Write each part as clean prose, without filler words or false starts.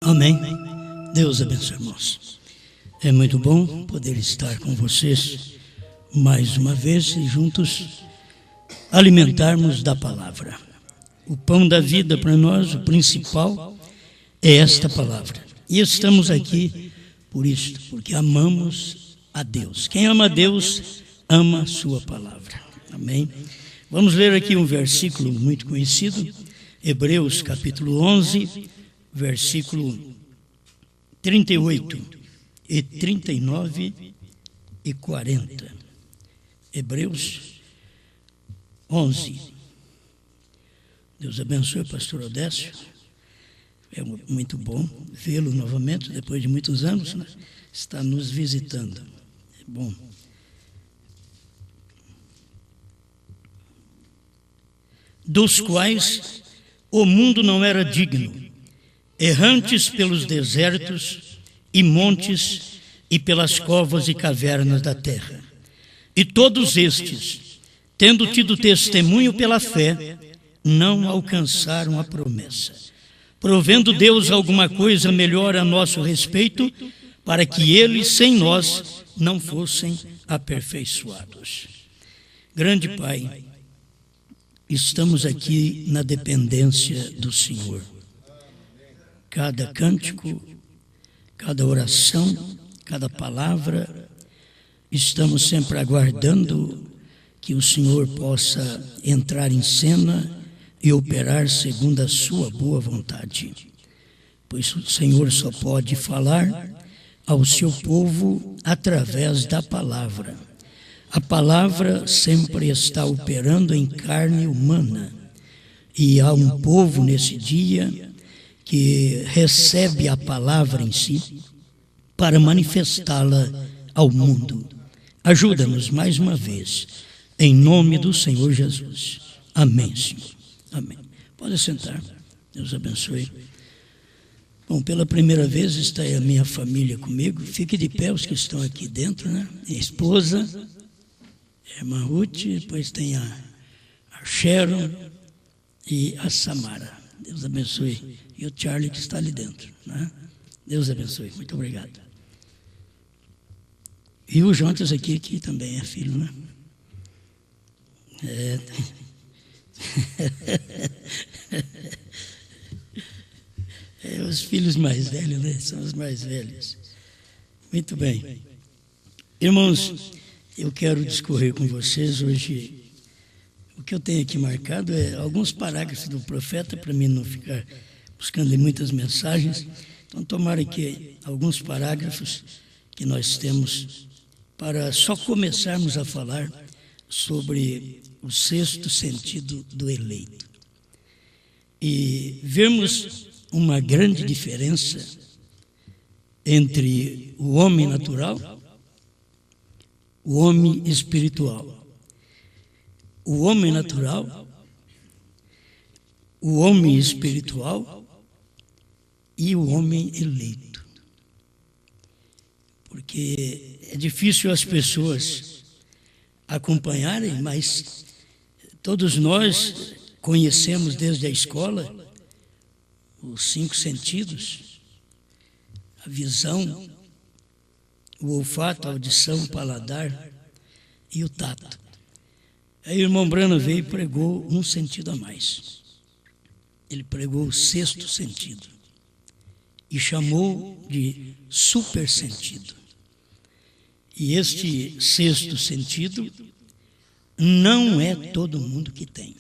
Amém. Deus abençoe, irmãos. É muito bom poder estar com vocês mais uma vez e juntos alimentarmos da palavra. O pão da vida para nós, o principal, é esta palavra. E estamos aqui por isto, porque amamos a Deus. Quem ama a Deus, ama a sua palavra. Amém. Vamos ler aqui um versículo muito conhecido, Hebreus capítulo 11, versículo 38 e 39 e 40. Hebreus 11. Deus abençoe o pastor Odécio. É muito bom vê-lo novamente, depois de muitos anos, né? Está nos visitando. É bom. Dos quais o mundo não era digno, errantes pelos desertos e montes e pelas covas e cavernas da terra. E todos estes, tendo tido testemunho pela fé, não alcançaram a promessa, provendo Deus alguma coisa melhor a nosso respeito, para que eles, sem nós, não fossem aperfeiçoados. Grande Pai, estamos aqui na dependência do Senhor. Cada cântico, cada oração, cada palavra, estamos sempre aguardando que o Senhor possa entrar em cena e operar segundo a sua boa vontade. Pois o Senhor só pode falar ao seu povo através da palavra. A palavra sempre está operando em carne humana. E há um povo nesse dia que recebe a palavra em si para manifestá-la ao mundo. Ajuda-nos mais uma vez, em nome do Senhor Jesus. Amém, Senhor. Amém. Pode sentar. Deus abençoe. Bom, pela primeira vez está aí a minha família comigo. Fique de pé os que estão aqui dentro, né? Minha esposa, a irmã Ruth, depois tem a Sharon e a Samara. Deus abençoe. E o Charlie que está ali dentro, né? Deus abençoe. Muito obrigado. E o Jontas aqui, que também é filho, né? Os filhos mais velhos, né? São os mais velhos. Muito bem. Irmãos, eu quero discorrer com vocês hoje. O que eu tenho aqui marcado é alguns parágrafos do profeta, para mim não ficar buscando muitas mensagens. Então, tomara aqui alguns parágrafos que nós temos para só começarmos a falar sobre o sexto sentido do eleito. E vermos uma grande diferença entre o homem natural, o homem espiritual. O homem natural, o homem espiritual e o homem eleito. Porque é difícil as pessoas acompanharem, mas todos nós conhecemos desde a escola os 5 sentidos: a visão, o olfato, a audição, o paladar e o tato. Aí o irmão Brana veio e pregou um sentido a mais. Ele pregou o sexto sentido e chamou de super sentido. E este sexto sentido não é todo mundo que tem.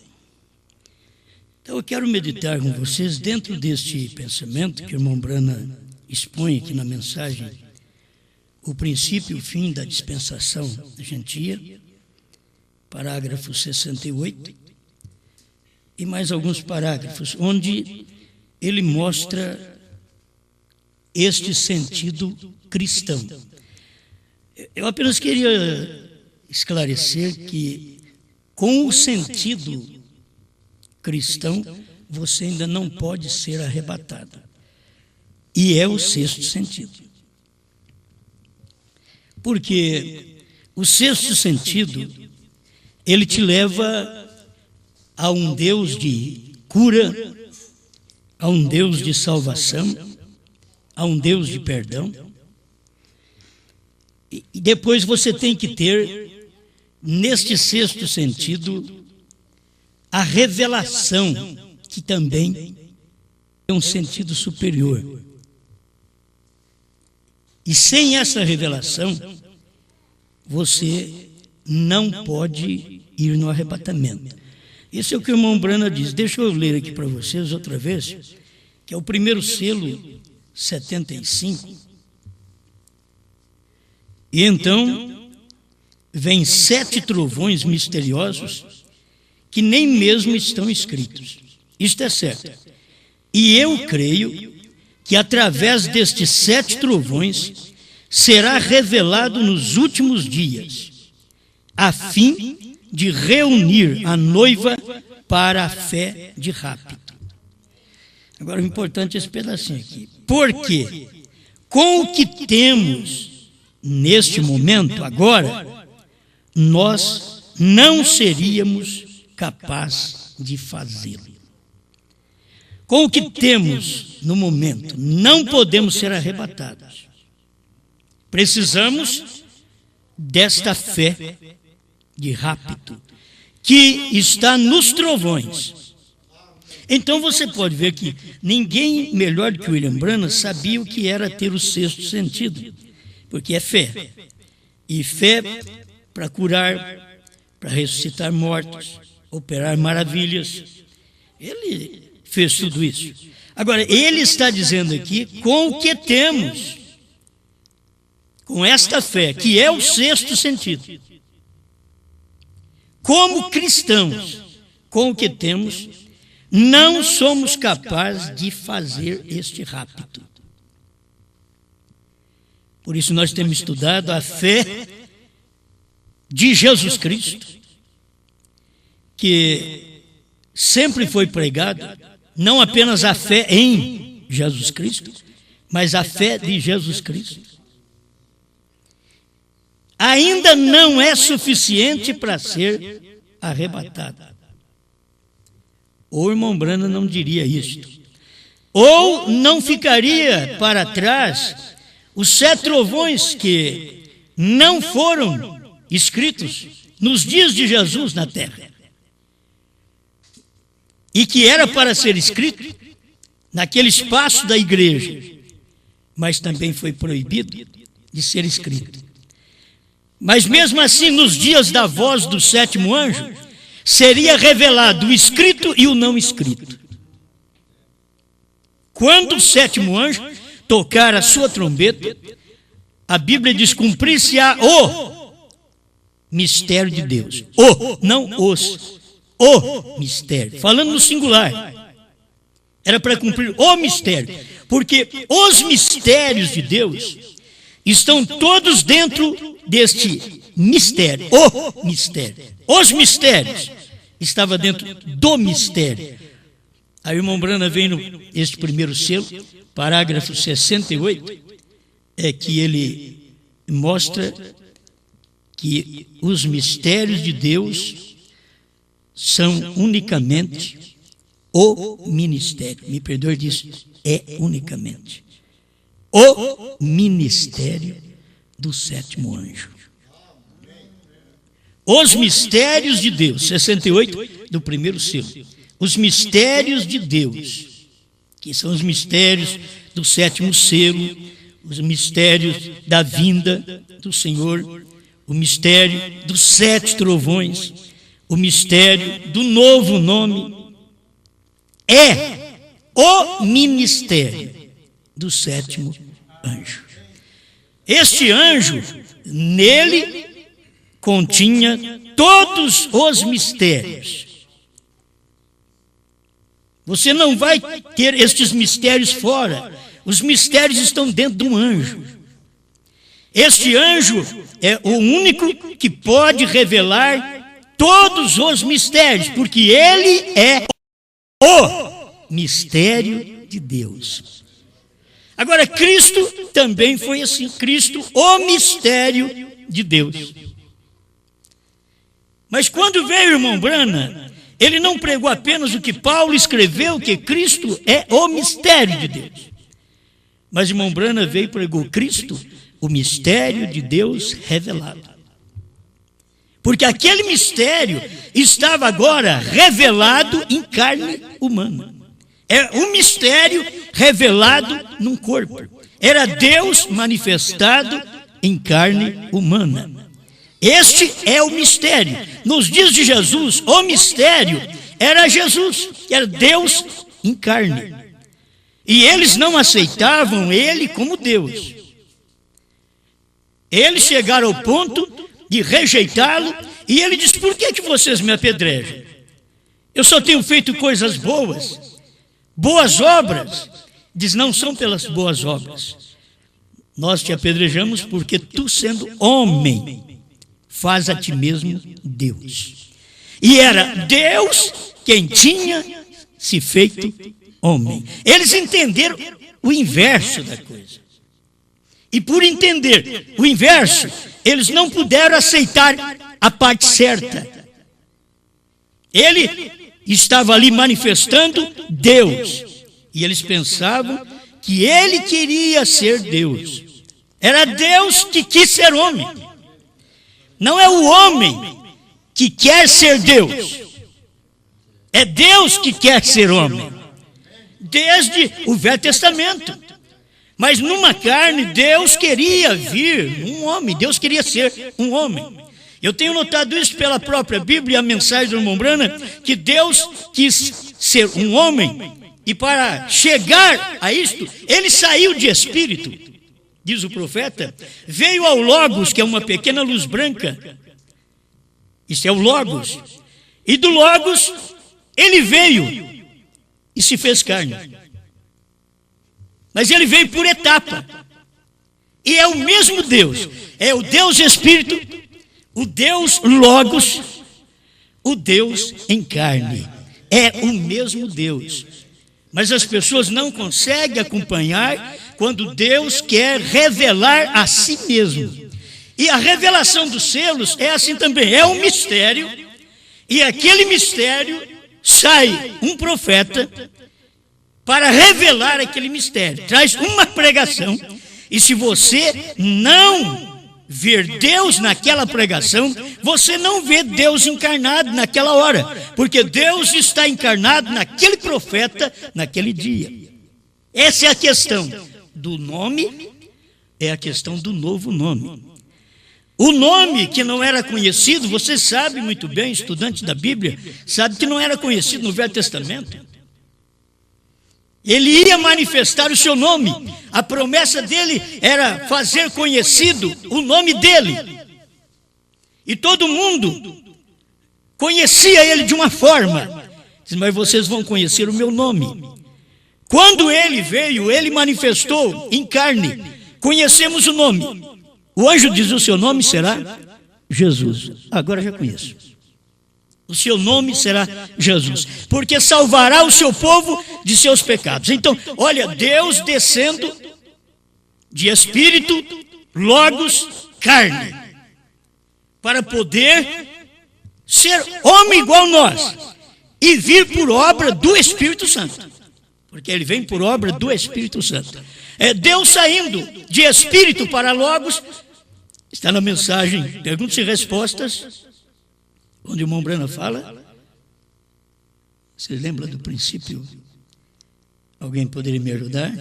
Então eu quero meditar com vocês dentro deste pensamento que o irmão Brana expõe aqui na mensagem, o princípio e o fim da dispensação gentia, parágrafo 68, e mais alguns parágrafos, onde ele mostra este sentido cristão. Eu apenas queria esclarecer que, com o sentido cristão, você ainda não pode ser arrebatado. E é o sexto sentido. Porque o sexto sentido, ele te leva a um Deus de cura, a um Deus de salvação, a um Deus de perdão. E depois você tem que ter, neste sexto sentido, a revelação, que também é um sentido superior. E sem essa revelação, você não pode ir no arrebatamento. Isso é o que o irmão Brana diz. Deixa eu ler aqui para vocês outra vez, que é o primeiro selo, 75. E então vem 7 trovões misteriosos que nem mesmo estão escritos. Isto é certo. E eu creio que através destes 7 trovões será revelado nos últimos dias, a fim de reunir a noiva para a fé de rapto. Agora, o importante é esse pedacinho aqui. Porque, com o que temos neste momento, agora, nós não seríamos capazes de fazê-lo. Com o que temos no momento, não podemos ser arrebatados. Precisamos desta fé de rapto, que está nos trovões. Então você pode ver que ninguém melhor do que William Branham sabia o que era ter o sexto sentido, porque é fé. E fé para curar, para ressuscitar mortos, operar maravilhas. Ele fez tudo isso. Agora, ele está dizendo aqui, com o que temos, com esta fé, que é o sexto sentido. Como cristãos, com o que temos, não somos capazes de fazer este rapto. Por isso nós temos estudado a fé de Jesus Cristo, que sempre foi pregado, não apenas a fé em Jesus Cristo, mas a fé de Jesus Cristo. Ainda não é suficiente para ser arrebatado. Ou o irmão Branham não diria isto. Ou não ficaria para trás os 7 trovões que não foram escritos nos dias de Jesus na terra. E que era para ser escrito naquele espaço da igreja, mas também foi proibido de ser escrito. Mas mesmo assim, nos dias da voz do 7º anjo, seria revelado o escrito e o não escrito. Quando o 7º anjo tocar a sua trombeta, a Bíblia diz: cumprir-se-á o mistério de Deus. Não os. O mistério. Falando no singular. Era para cumprir o mistério. Porque os mistérios de Deus estão todos dentro deste mistério. O mistério. Os mistérios estavam dentro do mistério. Aí o irmão Branham vem neste primeiro selo, parágrafo 68, é que ele mostra que os mistérios de Deus são unicamente o ministério. Me perdoe disso, é unicamente o ministério do 7º anjo. Os mistérios de Deus, 68 do primeiro selo. Os mistérios de Deus, que são os mistérios do 7º selo, os mistérios da vinda do Senhor, o mistério dos 7 trovões, o mistério do novo nome, é o ministério do 7º anjo. Este anjo, nele, continha todos os mistérios. Você não vai ter estes mistérios fora. Os mistérios estão dentro de um anjo. Este anjo é o único que pode revelar todos os mistérios, porque ele é o mistério de Deus. Agora, Cristo também foi assim. Cristo, o mistério de Deus. Mas quando veio o irmão Branham, ele não pregou apenas o que Paulo escreveu, que Cristo é o mistério de Deus. Mas irmão Branham veio e pregou Cristo, o mistério de Deus revelado. Porque aquele mistério estava agora revelado em carne humana. É um mistério revelado num corpo. Era Deus manifestado em carne humana. Este é o mistério. Nos dias de Jesus, o mistério era Jesus, que era Deus em carne. E eles não aceitavam ele como Deus. Eles chegaram ao ponto de rejeitá-lo, e ele diz: por que vocês me apedrejam? Eu só tenho feito coisas boas, boas obras. Diz: não são pelas boas obras. Nós te apedrejamos porque tu, sendo homem, faz a ti mesmo Deus. E era Deus quem tinha se feito homem. Eles entenderam o inverso da coisa. E por entender o inverso, eles não puderam aceitar a parte certa. Ele estava ali manifestando Deus. E eles pensavam que ele queria ser Deus. Era Deus que quis ser homem. Não é o homem que quer ser Deus. É Deus que quer ser homem. Desde o Velho Testamento. Mas numa carne, Deus queria vir um homem. Deus queria ser um homem. Eu tenho notado isso pela própria Bíblia, a mensagem do irmão Branham, que Deus quis ser um homem. E para chegar a isto, ele saiu de espírito, diz o profeta, veio ao Logos, que é uma pequena luz branca. Isso é o Logos. E do Logos, ele veio e se fez carne. Mas ele veio por etapa. E é o mesmo Deus. É o Deus Espírito, o Deus Logos, o Deus em carne. É o mesmo Deus. Mas as pessoas não conseguem acompanhar quando Deus quer revelar a si mesmo. E a revelação dos selos é assim também. É um mistério. E aquele mistério sai um profeta para revelar aquele mistério. Traz uma pregação. E se você não ver Deus naquela pregação, você não vê Deus encarnado naquela hora. Porque Deus está encarnado naquele profeta, naquele dia. Essa é a questão do nome, é a questão do novo nome. O nome que não era conhecido, você sabe muito bem, estudante da Bíblia, sabe que não era conhecido no Velho Testamento. Ele ia manifestar o seu nome. A promessa dele era fazer conhecido o nome dele. E todo mundo conhecia ele de uma forma. Mas vocês vão conhecer o meu nome. Quando ele veio, ele manifestou em carne. Conhecemos o nome. O anjo diz: o seu nome será Jesus. Agora já conheço. O seu nome será Jesus, porque salvará o seu povo de seus pecados. Então, olha, Deus descendo de espírito, logos, carne, para poder ser homem igual nós e vir por obra do Espírito Santo, porque ele vem por obra do Espírito Santo. É Deus saindo de espírito para logos. Está na mensagem Perguntas e Respostas, onde o irmão Branham fala. Vocês lembram do princípio? Alguém poderia me ajudar?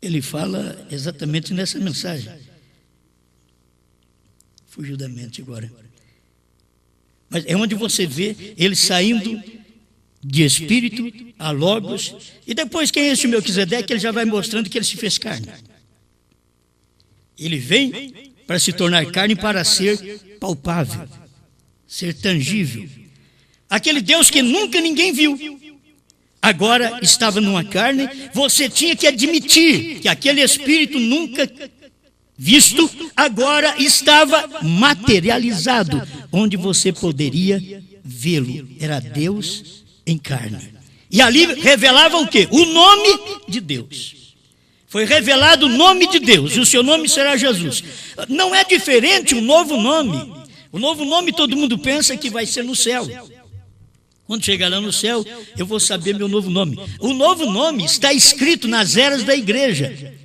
Ele fala exatamente nessa mensagem. Fugiu da mente agora. Mas é onde você vê ele saindo de espírito a logos. E depois, quem é esse Melquisedeque, ele já vai mostrando que ele se fez carne. Ele vem para se tornar carne, para ser palpável, ser tangível. Aquele Deus que nunca ninguém viu, agora estava numa carne. Você tinha que admitir que aquele Espírito nunca visto, agora estava materializado, onde você poderia vê-lo. Era Deus em carne. E ali revelava o quê? O nome de Deus. Foi revelado o nome de Deus, e o seu nome será Jesus. Não é diferente um novo nome. O novo nome todo mundo pensa que vai ser no céu. Quando chegar lá no céu, eu vou saber meu novo nome. O novo nome está escrito nas eras da igreja.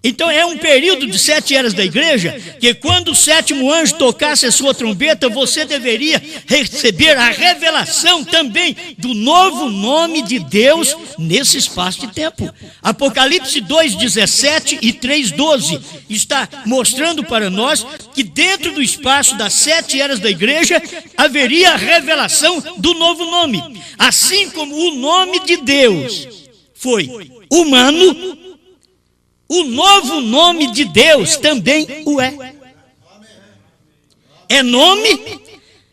Então é um período de 7 eras da igreja, que quando o 7º anjo tocasse a sua trombeta, você deveria receber a revelação também do novo nome de Deus nesse espaço de tempo. Apocalipse 2:17 e 3:12 está mostrando para nós que dentro do espaço das 7 eras da igreja haveria a revelação do novo nome. Assim como o nome de Deus foi humano, o novo nome de Deus também o é. É nome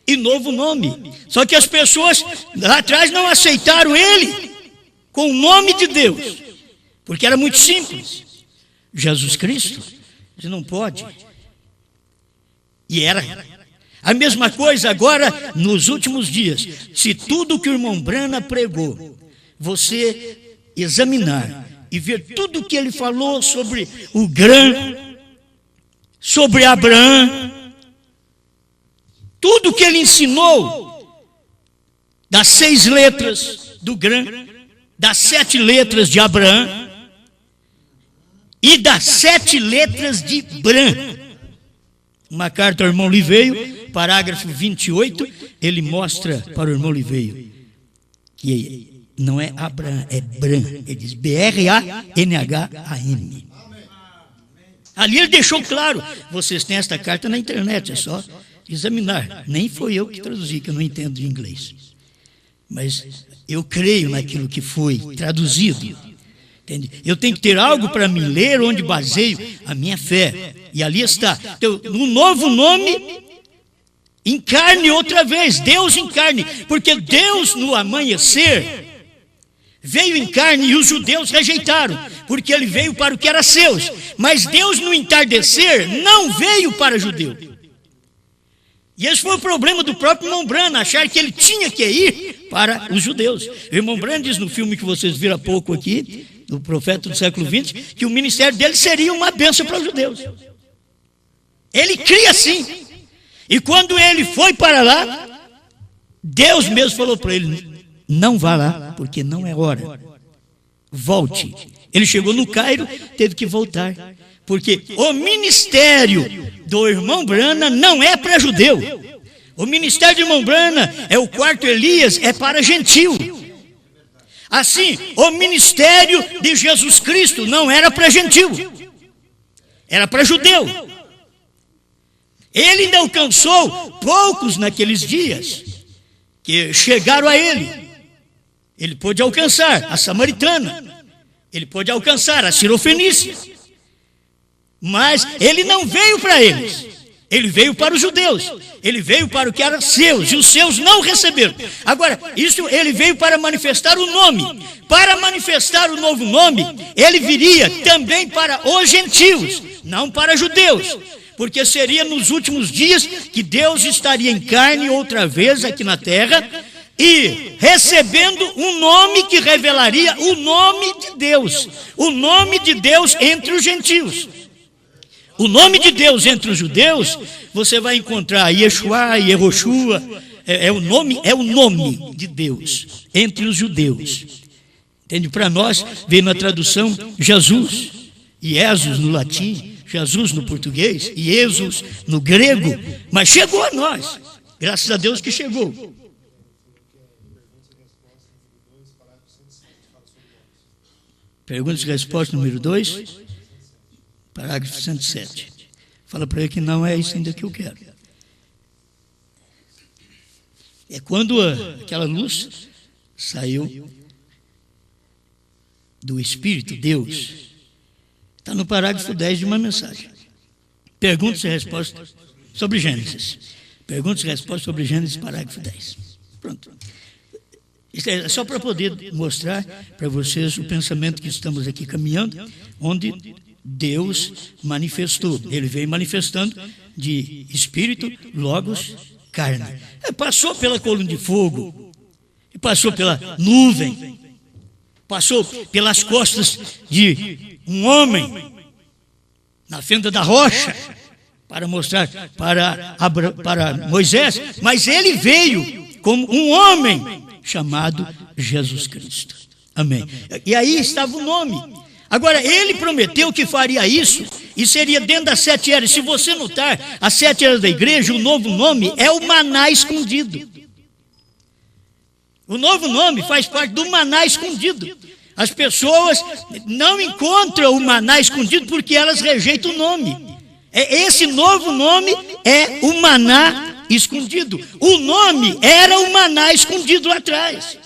e novo nome. Só que as pessoas lá atrás não aceitaram ele com o nome de Deus, porque era muito simples. Jesus Cristo, você não pode. E era. A mesma coisa agora nos últimos dias. Se tudo que o irmão Brana pregou, você examinar e ver tudo o que ele falou sobre o Grã, sobre Abraão, tudo que ele ensinou das 6 letras do Grã, das 7 letras de Abraão e das 7 letras de Brã. Uma carta ao irmão Liveio, parágrafo 28, ele mostra para o irmão Liveio que não é Abraão, é Bran. Ele diz Branham. Ali ele deixou claro. Vocês têm esta carta na internet, é só examinar. Nem foi eu que traduzi, que eu não entendo de inglês. Mas eu creio naquilo que foi traduzido. Entende? Eu tenho que ter algo para me ler onde baseio a minha fé. E ali está. Então, no novo nome, encarne outra vez. Deus encarne. Porque Deus no amanhecer veio em carne e os judeus rejeitaram, porque ele veio para o que era seus. Mas Deus no entardecer não veio para judeu. E esse foi o problema do próprio irmão Brana, achar que ele tinha que ir para os judeus. O irmão Brana diz no filme que vocês viram há pouco aqui, do profeta do século XX, que o ministério dele seria uma bênção para os judeus. Ele cria assim. E quando ele foi para lá, Deus mesmo falou para ele: não vá lá, porque não é hora. Volte. Ele chegou no Cairo, teve que voltar. Porque o ministério do irmão Brana não é para judeu. O ministério do irmão Brana é o quarto Elias, é para gentil. Assim, o ministério de Jesus Cristo não era para gentil, era para judeu. Ele ainda alcançou poucos naqueles dias que chegaram a ele. Ele pôde alcançar a samaritana, ele pôde alcançar a sirofenícia, mas ele não veio para eles, ele veio para os judeus, ele veio para o que era seus, e os seus não receberam. Agora, isso ele veio para manifestar o nome. Para manifestar o novo nome, ele viria também para os gentios, não para judeus, porque seria nos últimos dias que Deus estaria em carne outra vez aqui na terra, e recebendo um nome que revelaria o nome de Deus. O nome de Deus entre os gentios. O nome de Deus entre os judeus, você vai encontrar Yeshua, Yehoshua, é o nome de Deus entre os judeus. Entende? Para nós, veio na tradução Jesus, Jesus no latim, Jesus no português, e Jesus no grego, mas chegou a nós. Graças a Deus que chegou. Perguntas e respostas número 2, parágrafo 107. Fala para ele que não é isso ainda que eu quero. É quando aquela luz saiu do Espírito, Deus. Está no parágrafo 10 de uma mensagem. Perguntas e respostas sobre Gênesis. Perguntas e respostas sobre Gênesis, parágrafo 10. Pronto. Isso é só para poder mostrar para vocês o pensamento que estamos aqui caminhando, onde Deus manifestou. Ele veio manifestando de espírito, logos, carne. Passou pela coluna de fogo, passou pela nuvem, passou pelas costas de um homem na fenda da rocha para mostrar para Moisés, mas ele veio como um homem chamado Jesus Cristo. Amém. E aí estava o nome. Agora, ele prometeu que faria isso e seria dentro das 7 eras. Se você notar, as 7 eras da igreja, o novo nome é o maná escondido. O novo nome faz parte do maná escondido. As pessoas não encontram o maná escondido porque elas rejeitam o nome. Esse novo nome é o maná escondido. O nome era o maná escondido lá atrás.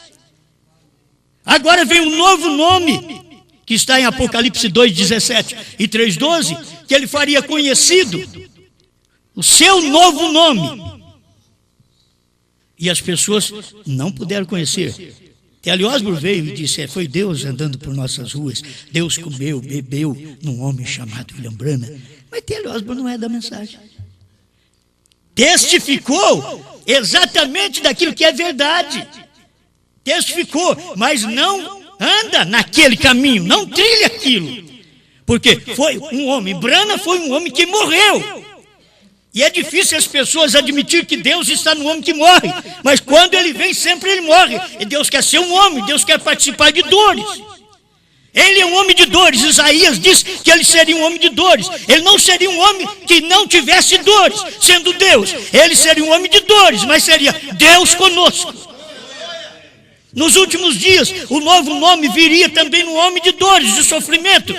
Agora vem um novo nome, que está em Apocalipse 2:17 e 3:12, que ele faria conhecido o seu novo nome. E as pessoas não puderam conhecer. T.L. Osborne veio e disse, foi Deus andando por nossas ruas, Deus comeu, bebeu num homem chamado William Branham. Mas T.L. Osborne não é da mensagem. Testificou exatamente daquilo que é verdade. Testificou, mas não anda naquele caminho, não trilha aquilo. Porque foi um homem, Branham foi um homem que morreu. E é difícil as pessoas admitir que Deus está no homem que morre. Mas quando ele vem, sempre ele morre. E Deus quer ser um homem, Deus quer participar de dores. Ele é um homem de dores. Isaías diz que ele seria um homem de dores. Ele não seria um homem que não tivesse dores, sendo Deus. Ele seria um homem de dores, mas seria Deus conosco. Nos últimos dias, o novo nome viria também no homem de dores, de sofrimento.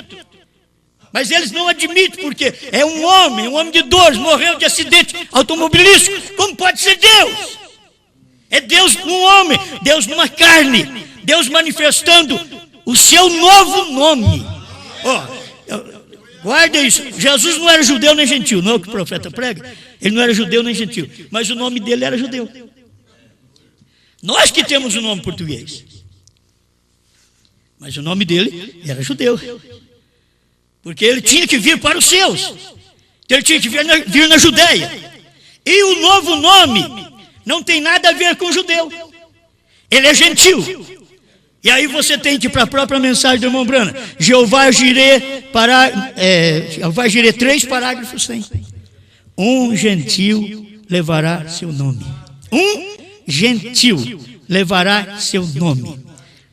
Mas eles não admitem, porque é um homem de dores, morreu de acidente automobilístico. Como pode ser Deus? É Deus num homem, Deus numa carne, Deus manifestando o seu novo nome. Guarda isso, Jesus não era judeu nem gentil, não é o que o profeta prega. Ele não era judeu nem gentil, mas o nome dele era judeu. Nós que temos o nome português. Mas o nome dele era judeu. Porque ele tinha que vir para os seus. Então ele tinha que vir na Judéia. E o novo nome não tem nada a ver com o judeu. Ele é gentil. E aí você tem que ir para a própria mensagem do irmão Branham. Jeová Jireh, Jeová Jireh 3 parágrafos tem. Um gentil levará seu nome. Um gentil levará seu nome.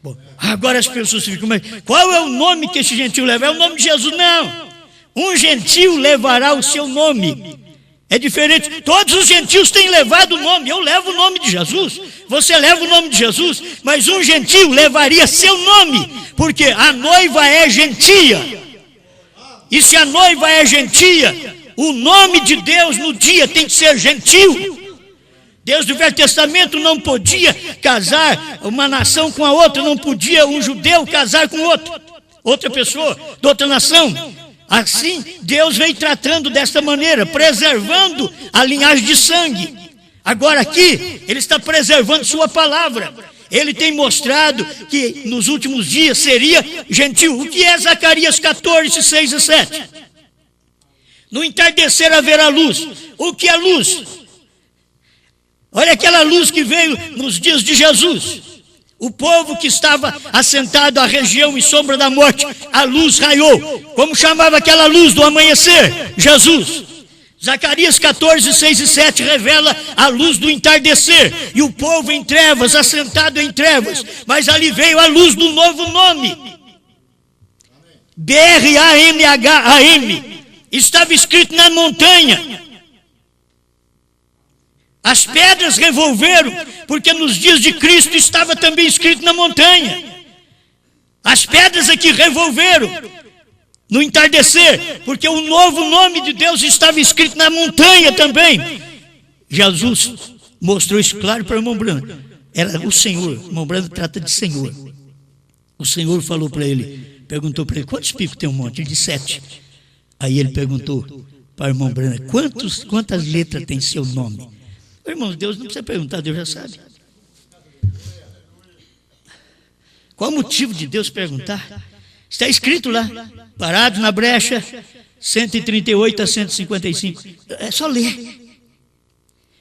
Bom, agora as pessoas ficam, mas qual é o nome que esse gentil leva? É o nome de Jesus? Não. Um gentil levará o seu nome. É diferente. Todos os gentios têm levado o nome. Eu levo o nome de Jesus. Você leva o nome de Jesus. Mas um gentil levaria seu nome. Porque a noiva é gentia. E se a noiva é gentia, o nome de Deus no dia tem que ser gentil. Deus do Velho Testamento não podia casar uma nação com a outra, não podia um judeu casar com outra pessoa de outra nação. Assim, Deus vem tratando desta maneira, preservando a linhagem de sangue. Agora aqui, Ele está preservando sua palavra. Ele tem mostrado que nos últimos dias seria gentil. O que é Zacarias 14, 6 e 7? No entardecer haverá luz. O que é luz? Olha aquela luz que veio nos dias de Jesus. O povo que estava assentado à região e sombra da morte, a luz raiou. Como chamava aquela luz do amanhecer? Jesus. Zacarias 14, 6 e 7 revela a luz do entardecer. E o povo em trevas, assentado em trevas. Mas ali veio a luz do novo nome. B-R-A-N-H-A-M. Estava escrito na montanha. As pedras revolveram, porque nos dias de Cristo estava também escrito na montanha. As pedras aqui revolveram no entardecer, porque o novo nome de Deus estava escrito na montanha também. Jesus mostrou isso claro para o irmão Branham. Era o Senhor, o irmão Branham trata de Senhor. O Senhor falou para ele, perguntou para ele, quantos picos tem um monte? Ele disse 7. Aí ele perguntou para o irmão Branham, quantas letras tem seu nome? Irmãos, Deus não precisa perguntar, Deus já sabe. Qual o motivo de Deus perguntar? Está escrito lá, parado na brecha, 138 a 155. É só ler.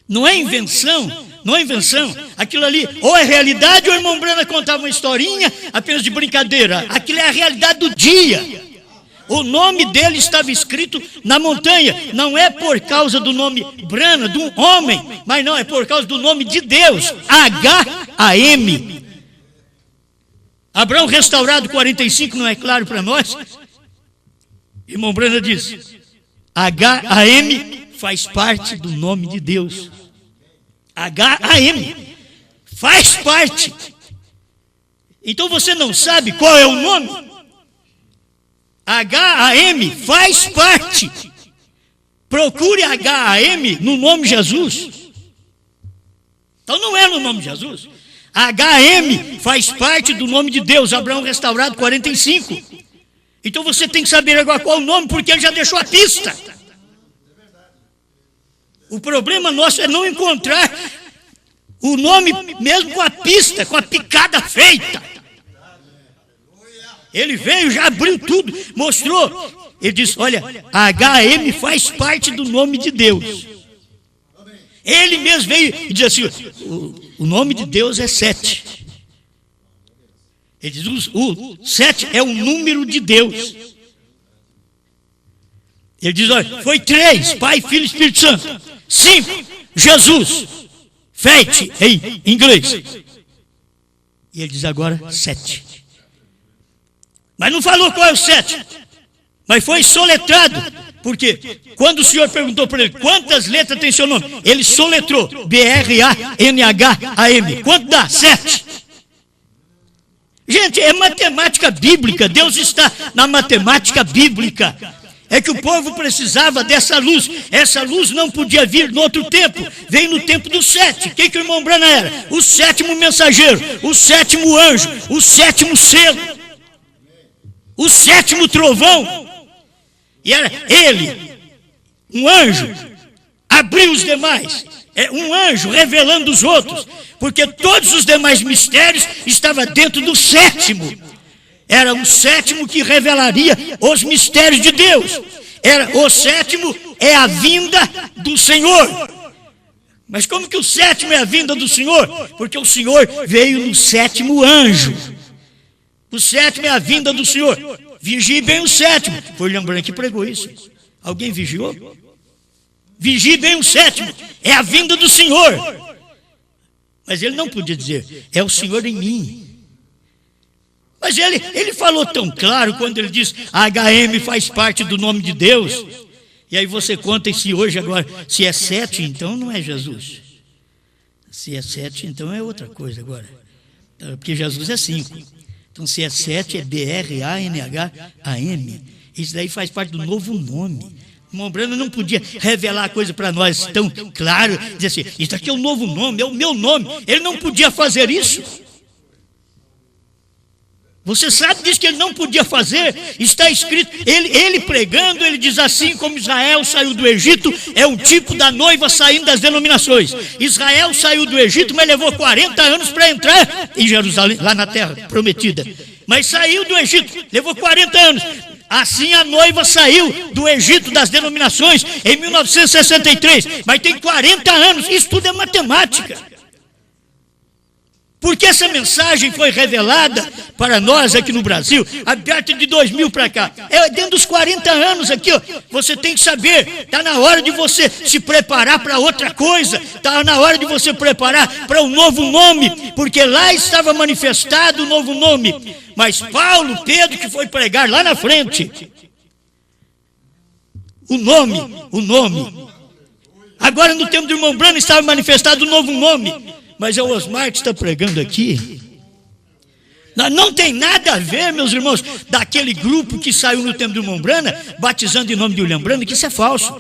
Não é invenção, não é invenção. Aquilo ali, ou é realidade, ou o irmão Branham contava uma historinha apenas de brincadeira. Aquilo é a realidade do dia. O nome dele estava escrito na montanha. Não é por causa do nome Brana, de um homem, mas não, é por causa do nome de Deus. H-A-M. Abraão restaurado 45, não é claro para nós? Irmão Brana diz, H-A-M faz parte do nome de Deus. H-A-M faz parte. Então você não sabe qual é o nome? H-A-M faz parte. Procure H-A-M no nome Jesus. Então não é no nome de Jesus. H-A-M faz parte do nome de Deus. Abraão restaurado 45. Então você tem que saber agora qual é o nome, porque ele já deixou a pista. O problema nosso é não encontrar o nome mesmo com a pista, com a picada feita. Ele veio, já abriu tudo, mostrou. Ele disse, olha, H-A-M faz parte do nome de Deus. Ele mesmo veio e disse assim, o nome de Deus é 7. Ele diz, o 7 é o número de Deus. Ele diz, olha, foi 3, Pai, Filho e Espírito Santo. 5, Jesus. Fate, em inglês. E ele diz agora 7. Mas não falou qual é o 7. Mas foi soletrado. Porque quando o Senhor perguntou para ele, quantas letras tem seu nome? Ele soletrou, B-R-A-N-H-A-M. Quanto dá? 7. Gente, é matemática bíblica. Deus está na matemática bíblica. É que o povo precisava dessa luz. Essa luz não podia vir no outro tempo. Veio no tempo do 7. Quem que o irmão Brana era? O 7º mensageiro, o 7º anjo, o 7º selo, o 7º trovão. E era ele, um anjo, abriu os demais. É um anjo revelando os outros. Porque todos os demais mistérios estavam dentro do 7º. Era o 7º que revelaria os mistérios de Deus. O 7º é a vinda do Senhor. Mas como que o 7º é a vinda do Senhor? Porque o Senhor veio no 7º anjo. O 7º é a vinda do Senhor. Vigie bem o 7º. Foi o William Branham que pregou isso. Alguém vigiou? Vigie bem o 7º. É a vinda do Senhor. Mas ele não podia dizer, é o Senhor em mim. Mas ele falou tão claro quando ele diz, H-M faz parte do nome de Deus. E aí você conta se hoje agora, se é 7, então não é Jesus. Se é 7, então é outra coisa agora. Porque Jesus é 5. Então se é 7, é B-R-A-N-H-A-M. Isso daí faz parte do novo nome. O irmão Brana não podia revelar a coisa para nós tão claro, dizer assim, isso aqui é o novo nome, é o meu nome. Ele não podia fazer isso. Você sabe disso que ele não podia fazer? Está escrito, ele pregando, ele diz assim, como Israel saiu do Egito, é um tipo da noiva saindo das denominações. Israel saiu do Egito, mas levou 40 anos para entrar em Jerusalém, lá na terra prometida. Mas saiu do Egito, levou 40 anos. Assim a noiva saiu do Egito das denominações em 1963, mas tem 40 anos, isso tudo é matemática. Porque essa mensagem foi revelada para nós aqui no Brasil, aberta de 2000 para cá. É dentro dos 40 anos aqui, ó, você tem que saber, está na hora de você se preparar para outra coisa, está na hora de você preparar para um novo nome, porque lá estava manifestado o novo nome. Mas Paulo, Pedro, que foi pregar lá na frente, o nome. Agora no tempo do irmão Brana estava manifestado o novo nome. Mas é o Osmar que está pregando aqui. Não tem nada a ver, meus irmãos, daquele grupo que saiu no tempo do irmão Brana, batizando em nome de William Brana, que isso é falso.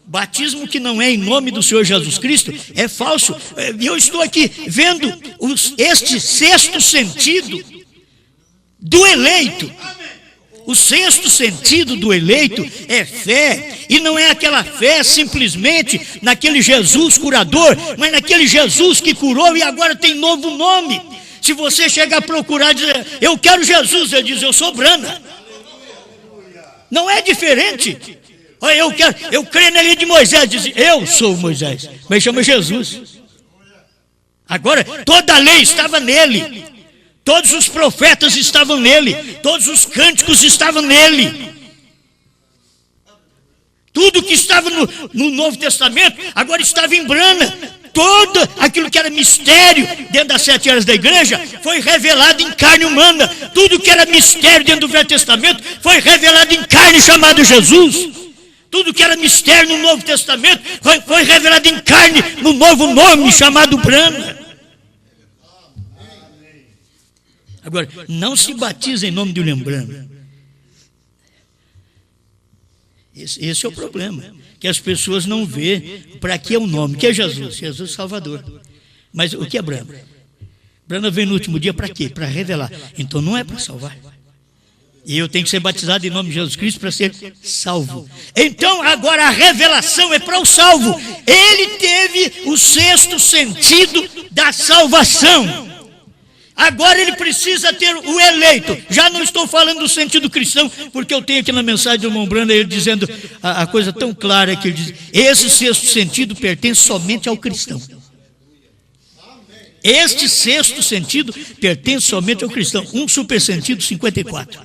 Batismo que não é em nome do Senhor Jesus Cristo é falso. E eu estou aqui vendo este sexto sentido do eleito. O sexto sentido do eleito é fé, e não é aquela fé simplesmente naquele Jesus curador, mas naquele Jesus que curou e agora tem novo nome. Se você chegar a procurar e dizer, eu quero Jesus, ele diz, eu sou Brana. Não é diferente. Eu creio na lei de Moisés, diz, eu sou Moisés, mas chama Jesus. Agora, toda a lei estava nele. Todos os profetas estavam nele, todos os cânticos estavam nele. Tudo que estava no Novo Testamento, agora estava em Brana. Todo aquilo que era mistério dentro das 7 eras da igreja foi revelado em carne humana. Tudo que era mistério dentro do Velho Testamento foi revelado em carne, chamado Jesus. Tudo que era mistério no Novo Testamento foi revelado em carne no novo nome, chamado Brana. Agora, não se batiza em nome de William Branham. Esse é o problema, que as pessoas não vê para que é o nome, que é Jesus, Jesus Salvador. Mas o que é Branham? Branham veio no último dia para quê? Para revelar. Então não é para salvar. E eu tenho que ser batizado em nome de Jesus Cristo para ser salvo. Então agora a revelação é para o salvo. Ele teve o sexto sentido da salvação. Agora ele precisa ter o eleito. Já não estou falando do sentido cristão, porque eu tenho aqui na mensagem do irmão Branham, ele dizendo a coisa tão clara que ele diz: esse sexto sentido pertence somente ao cristão. Este sexto sentido pertence somente ao cristão. Um super sentido 54.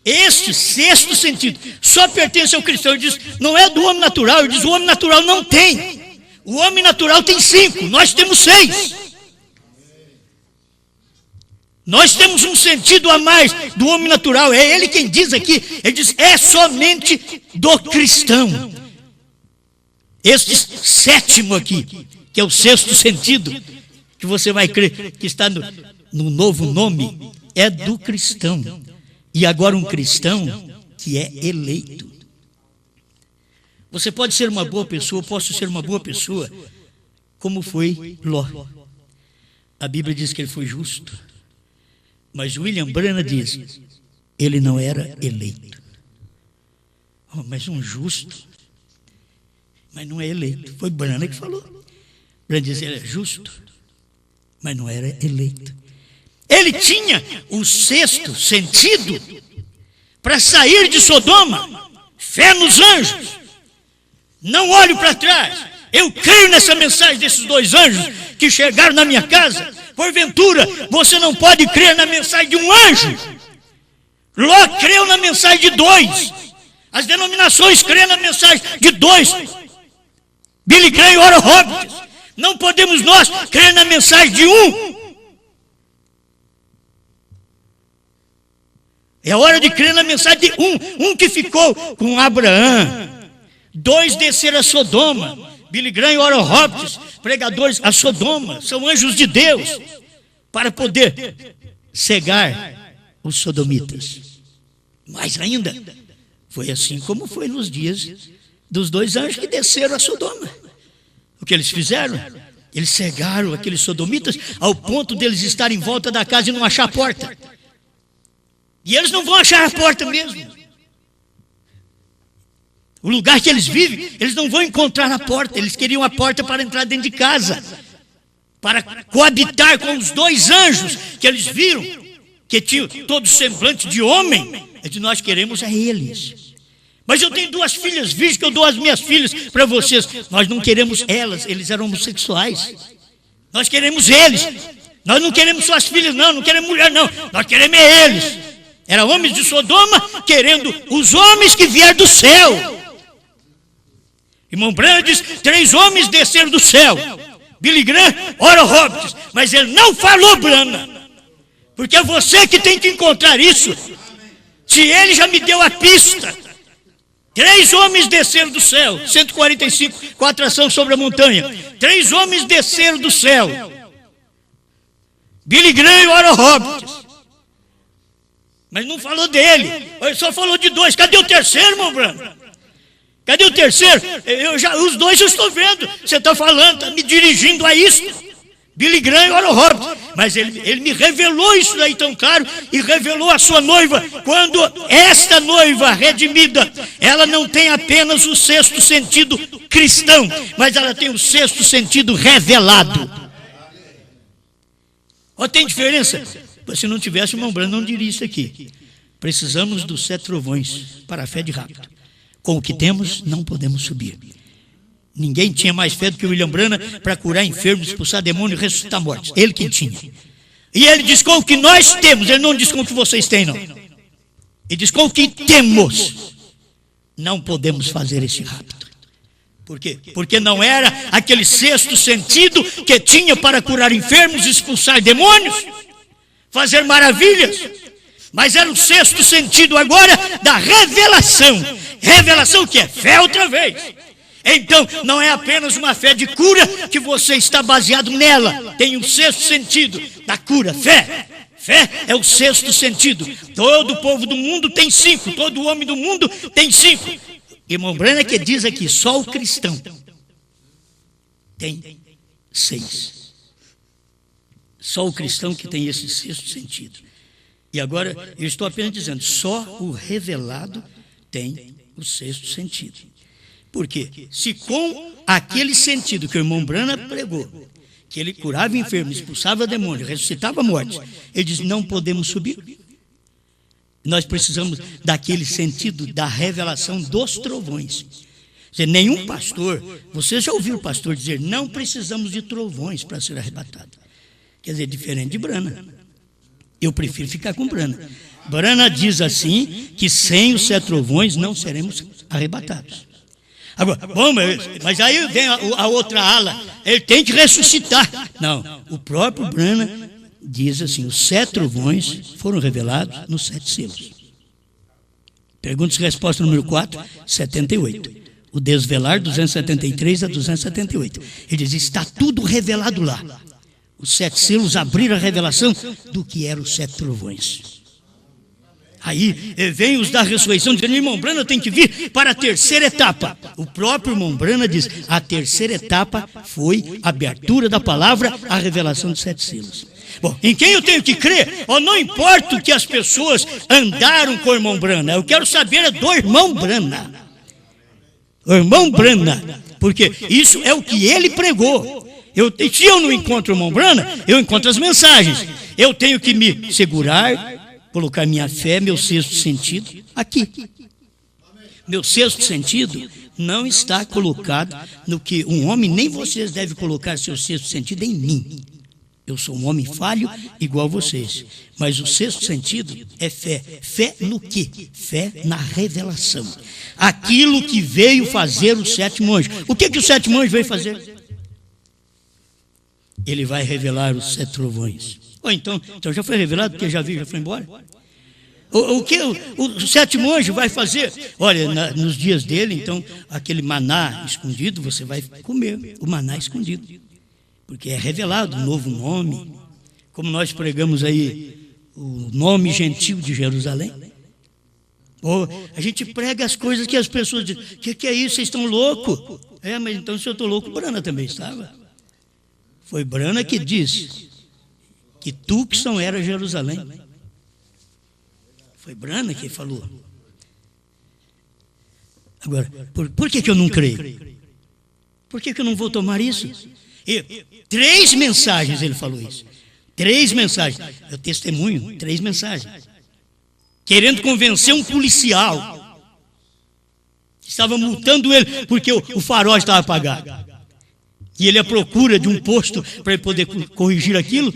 Este sexto sentido só pertence ao cristão. Ele diz, não é do homem natural. Ele diz, o homem natural não tem. O homem natural tem 5, nós temos 6. Nós temos um sentido a mais do homem natural. É ele quem diz aqui. Ele diz, é somente do cristão. Este sétimo aqui, que é o sexto sentido, que você vai crer que está no novo nome, é do cristão. E agora um cristão que é eleito. Você pode ser uma boa pessoa, posso ser uma boa pessoa, como foi Ló. A Bíblia diz que ele foi justo. Mas William Branham diz, ele não era eleito. Oh, mas um justo, mas não é eleito. Foi Branham que falou. Branham diz, ele é justo, mas não era eleito. Ele tinha o sexto sentido para sair de Sodoma. Fé nos anjos. Não olho para trás. Eu creio nessa mensagem desses 2 anjos que chegaram na minha casa. Porventura, você não pode crer na mensagem de um anjo. Ló creu na mensagem de 2. As denominações creem na mensagem de 2. Billy Graham e Oral Roberts. Não podemos nós crer na mensagem de 1. É hora de crer na mensagem de 1. Um que ficou com Abraão. 2 desceram a Sodoma. Billy Graham e Oral Roberts, pregadores a Sodoma, são anjos de Deus, para poder cegar os sodomitas. Mas ainda, foi assim como foi nos dias dos 2 anjos que desceram a Sodoma. O que eles fizeram? Eles cegaram aqueles sodomitas ao ponto deles estarem em volta da casa e não achar a porta. E eles não vão achar a porta mesmo. O lugar que eles vivem, eles não vão encontrar a porta. Eles queriam a porta para entrar dentro de casa, para coabitar com os 2 anjos que eles viram, que tinham todo semblante de homem. É que nós queremos a eles. Mas eu tenho 2 filhas virgens que eu dou as minhas filhas para vocês. Nós não queremos elas, eles eram homossexuais. Nós queremos eles. Nós não queremos suas filhas, não queremos mulher, não. Nós queremos eles. Eram homens de Sodoma querendo os homens que vieram do céu. Irmão Branham diz, 3 homens desceram do céu. Billy Graham, Oral Roberts. Mas ele não falou Branham. Porque é você que tem que encontrar isso. Se ele já me deu a pista. 3 homens desceram do céu. 145, com a atração sobre a montanha. 3 homens desceram do céu. Billy Graham e Oral Roberts. Mas não falou dele. Ele só falou de 2. Cadê o terceiro, irmão Branham? Cadê o terceiro? Os 2 eu estou vendo. Você está falando, está me dirigindo a isso. Billy Graham e Oral Roberts. Mas ele me revelou isso daí tão claro. E revelou a sua noiva. Quando esta noiva redimida, ela não tem apenas o sexto sentido cristão, mas ela tem o sexto sentido revelado. Ó, tem diferença? Se não tivesse, o irmão Branham não diria isso aqui. Precisamos dos 7 trovões para a fé de rápido. Com o que temos, não podemos subir. Ninguém tinha mais fé do que o William Branham para curar enfermos, expulsar demônios e ressuscitar mortos. Ele que tinha. E ele diz com o que nós temos. Ele não diz com o que vocês têm, não. Ele diz com o que temos. Não podemos fazer esse rapto. Por quê? Porque não era aquele sexto sentido que tinha para curar enfermos, expulsar demônios, fazer maravilhas. Mas era o sexto sentido agora da revelação. Revelação que é fé outra vez. Então, não é apenas uma fé de cura que você está baseado nela. Tem um sexto sentido da cura, fé. Fé é o sexto sentido. Todo o povo do mundo tem 5. Todo homem do mundo tem 5. Irmão Branham que diz aqui, só o cristão tem 6. Só o cristão que tem esse sexto sentido. E agora, eu estou apenas dizendo, só o revelado tem o sexto sentido. Por quê? Se com aquele sentido que o irmão Branham pregou, que ele curava enfermos, expulsava demônios, ressuscitava mortos, ele diz, não podemos subir. Nós precisamos daquele sentido da revelação dos trovões. Dizer, nenhum pastor, você já ouviu o pastor dizer, não precisamos de trovões para ser arrebatado. Quer dizer, diferente de Branham. Eu prefiro ficar com Branham. Branham diz assim, que sem os 7 trovões não seremos arrebatados. Agora, bom, mas aí vem a outra ala, ele tem que ressuscitar. Não, o próprio Branham diz assim, os 7 trovões foram revelados nos 7 selos. Perguntas e resposta número 4, 78. O desvelar 273 a 278. Ele diz, está tudo revelado lá. Os 7 selos abriram a revelação do que eram os 7 trovões. Aí vem os da ressurreição dizendo, irmão Branham tem que vir para a terceira etapa. O próprio irmão Branham diz, a terceira etapa foi a abertura da palavra, a revelação dos 7 selos. Bom, em quem eu tenho que crer? Oh, não importa o que as pessoas andaram com o irmão Branham, eu quero saber do irmão Branham. O irmão Branham, porque isso é o que ele pregou. Se eu não encontro o irmão Branham, eu encontro as mensagens. Eu tenho que me segurar, colocar minha fé, meu sexto sentido, aqui. Meu sexto sentido não está colocado no que um homem, nem vocês devem colocar seu sexto sentido em mim. Eu sou um homem falho, igual vocês. Mas o sexto sentido é fé. Fé no quê? Fé na revelação. Aquilo que veio fazer o 7º anjo. O que o 7º anjo veio fazer? Ele vai revelar os 7 trovões. Ou então já foi revelado, porque já viu, já foi embora. O que o 7º anjo vai fazer? Olha, nos dias dele, então, aquele maná escondido, você vai comer o maná escondido. Porque é revelado um novo nome. Como nós pregamos aí, o nome gentil de Jerusalém. A gente prega as coisas que as pessoas dizem, o que é isso? Vocês estão loucos? Mas então se eu estou louco, Branham também estava. Foi Branham que disse que Tucson era Jerusalém. Foi Branham que falou. Agora, por que eu não creio? Por que eu não vou tomar isso? 3 mensagens ele falou isso. 3 mensagens. Eu testemunho 3 mensagens. Querendo convencer um policial. Estava multando ele porque o farol estava apagado. E ele à procura de um posto para ele poder corrigir aquilo.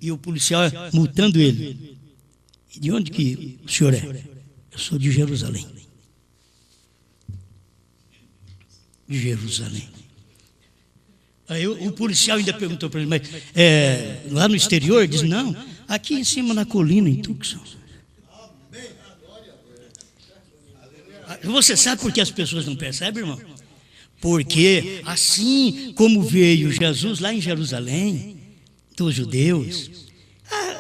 E o policial multando ele. E de onde que o senhor é? Eu sou de Jerusalém. De Jerusalém. Aí o policial ainda perguntou para ele, mas lá no exterior? Ele diz, não, aqui em cima na colina, em Tucson. Você sabe por que as pessoas não percebem, irmão? Porque assim como veio Jesus lá em Jerusalém, dos judeus,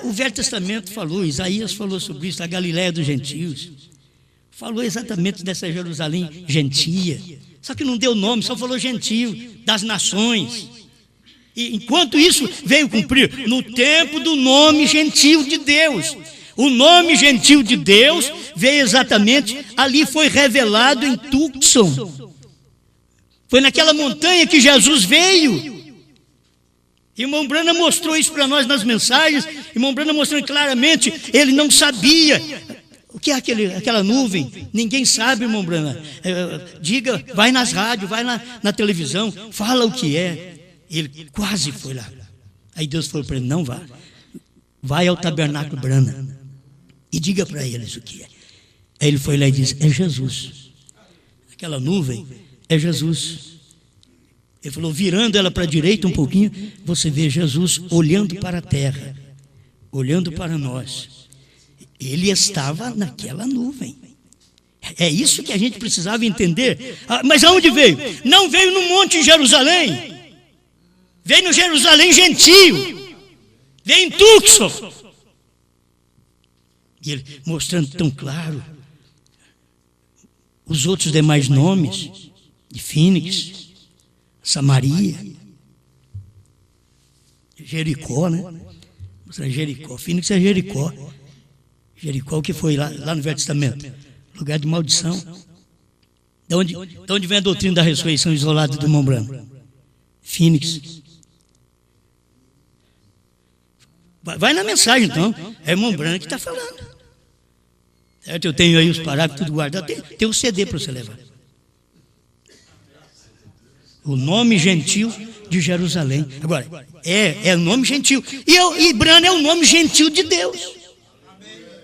o Velho Testamento falou, Isaías falou sobre isso, a Galiléia dos gentios. Falou exatamente dessa Jerusalém gentia. Só que não deu nome, só falou gentio, das nações. E enquanto isso veio cumprir no tempo do nome gentil de Deus. O nome gentil de Deus veio exatamente, ali foi revelado em Tucson. Foi naquela montanha que Jesus veio. Irmão Branham mostrou isso para nós nas mensagens. Irmão Branham mostrando claramente, ele não sabia. O que é aquela nuvem? Ninguém sabe, irmão Branham. Diga, vai nas rádios, vai na televisão, fala o que é. Ele quase foi lá. Aí Deus falou para ele, não vá. Vai ao tabernáculo Branham e diga para eles o que é. Aí ele foi lá e disse, é Jesus. aquela nuvem é Jesus. Ele falou, virando ela para a direita um pouquinho, você vê Jesus olhando para a terra, olhando para nós. Ele estava naquela nuvem. É isso que a gente precisava entender. Mas aonde veio? Não veio no Monte Jerusalém. Veio no Jerusalém gentio. Veio em Tucson. E ele mostrando tão claro os outros demais nomes de Fênix, Samaria, Jericó, né? Jericó, Fênix é Jericó. Jericó, o que foi lá no Velho Testamento? Lugar de maldição. De onde vem a doutrina da ressurreição isolada do Irmão Branco? Fênix. Vai na mensagem, então. É o Irmão Branco que está falando. Certo? Eu tenho aí os parágrafos tudo guardado. Tem um CD para você levar. O nome gentil de Jerusalém. Agora, é o nome gentil. E Brana é o nome gentil de Deus.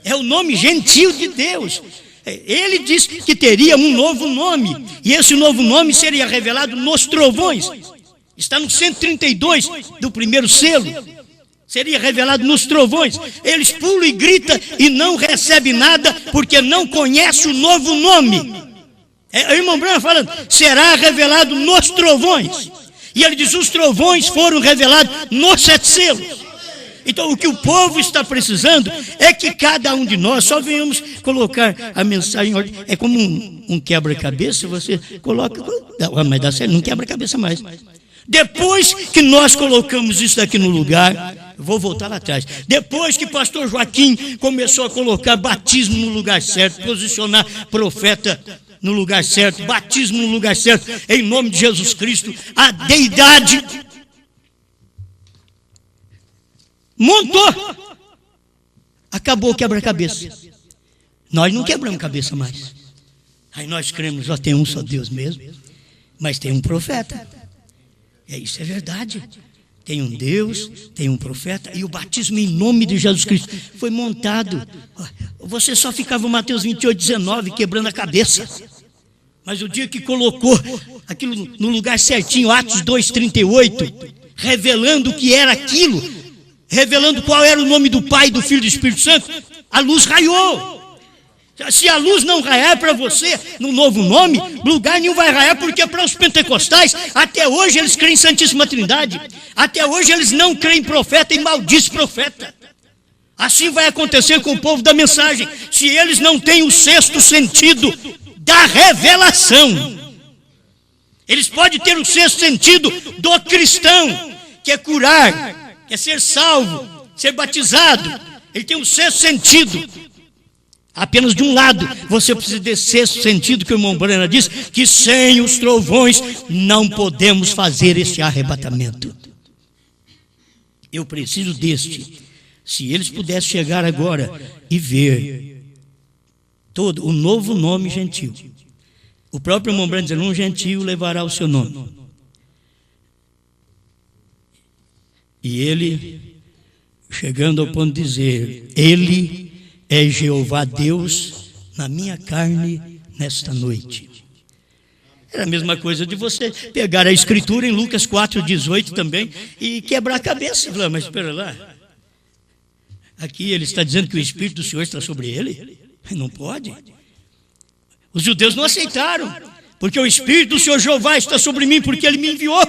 É o nome gentil de Deus. Ele disse que teria um novo nome. E esse novo nome seria revelado nos trovões. Está no 132 do primeiro selo. Seria revelado nos trovões. Eles pulam e gritam e não recebem nada porque não conhecem o novo nome. O irmão Branham falando, será revelado nos trovões. E ele diz, os trovões foram revelados nos 7 selos. Então o que o povo está precisando é que cada um de nós só venhamos colocar a mensagem em ordem. É como um quebra-cabeça, você coloca, mas dá certo, não quebra-cabeça mais. Depois que nós colocamos isso daqui no lugar, vou voltar lá atrás. Depois que pastor Joaquim começou a colocar batismo no lugar certo, posicionar profeta no lugar certo, batismo no lugar certo, em nome de Jesus Cristo, a deidade montou, acabou o quebra-cabeça. Nós não quebramos cabeça mais. Aí nós cremos, só tem um só Deus mesmo, mas tem um profeta. Isso é verdade. Tem um Deus, tem um profeta, e o batismo em nome de Jesus Cristo foi montado. Você só ficava Mateus 28:19 quebrando a cabeça. Mas o dia que colocou aquilo no lugar certinho, Atos 2:38, revelando o que era aquilo, revelando qual era o nome do Pai, do Filho e do Espírito Santo, a luz raiou. Se a luz não raiar para você no novo nome, lugar nenhum vai raiar, porque para os pentecostais, até hoje eles creem em Santíssima Trindade. Até hoje eles não creem em profeta e maldizem profeta. Assim vai acontecer com o povo da mensagem, se eles não têm o 6º sentido da revelação. Eles podem ter o 6º sentido do cristão, que é curar, que é ser salvo, ser batizado. Ele tem o 6º sentido. Apenas de um lado, você precisa desse 6º sentido que o irmão Brana diz, que sem os trovões não podemos fazer este arrebatamento. Eu preciso deste. Se eles pudessem chegar agora e ver todo o novo nome gentil. O próprio irmão Brana diz, um gentil levará o seu nome. E ele, chegando ao ponto de dizer, ele é Jeová Deus na minha carne nesta noite. Era a mesma coisa de você pegar a escritura em Lucas 4:18 também e quebrar a cabeça. Mas espera lá. Aqui ele está dizendo que o Espírito do Senhor está sobre ele? Não pode. Os judeus não aceitaram, porque o Espírito do Senhor Jeová está sobre mim, porque ele me enviou.